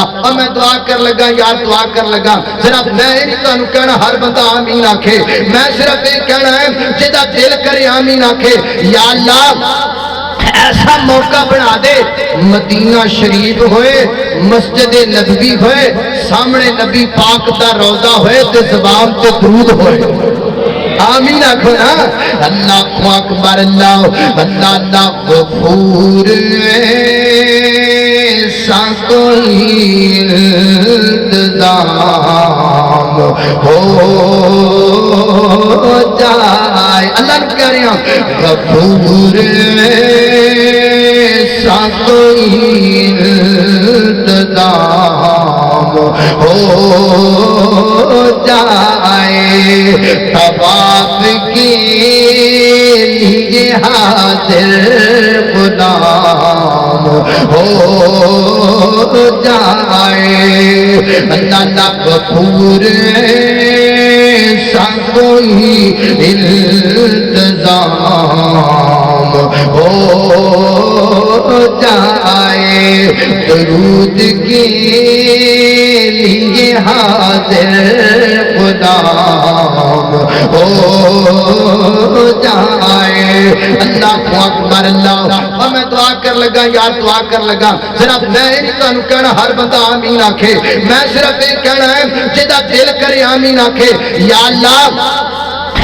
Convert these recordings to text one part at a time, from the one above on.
اور میں دعا کر لگا یار دعا کر لگا صرف میں ہی نہیں تانوں کہنا ہر بندہ آمین آکھے میں صرف یہ کہنا ہے جدا دل کرے آمین آکھے یا اللہ ایسا موقع بنا دے مدینہ شریف ہوئے مسجد نبوی ہوئے سامنے نبی پاک دا روضہ ہوئے تے زبان تے درود ہوئے آمین آکھو نا اللہ اکبر اللہ اللہ اللہ غفور ایسا کوئی التزام ہو جائے اللہ نے کہہ رہے ہیں غفور ایسا کوئی التزام ہو جائے طواف کے لیے حاضر غلام ہو جائے اللہ غفور ایسا کوئی التزام ہو جائے درود کے لیے حاضر غلام ہو جائے اللہ اکبر اللہ اور میں دعا کر لگا یار دعا کر لگا صرف میں ہی نہیں تانوں کہنا ہر بندہ آمین آکھے میں صرف یہ کہنا ہے جدا دل کرے آمین آکھے یا اللہ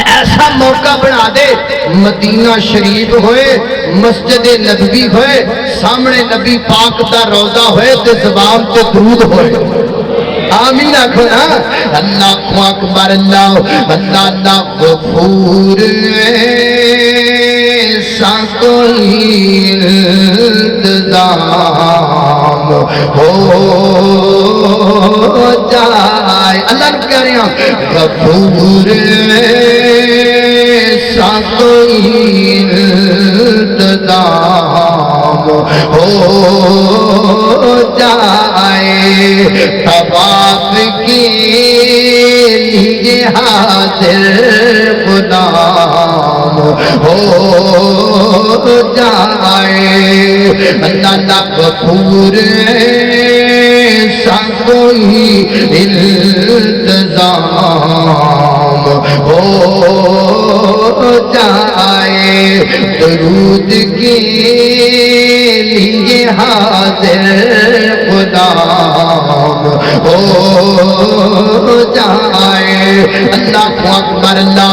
ایسا موقع بنا دے مدینہ شریف ہوئے مسجد نبوی ہوئے سامنے نبی پاک دا روضہ ہوئے تے زبان تے درود ہوئے آمین آکھو نا اللہ اکبر اللہ اللہ اللہ غفور ایسا کوئی التزام ہو جائے اللہ نے کہہ رہے ہیں غفور ایسا کوئی التزام ہو جائے طواف کے لیے حاضر غلام ہو جائے اللہ غفور ایسا کوئی التزام ہو جائے درود کے لیے حاضر غلام ہو جائے اللہ اکبر اللہ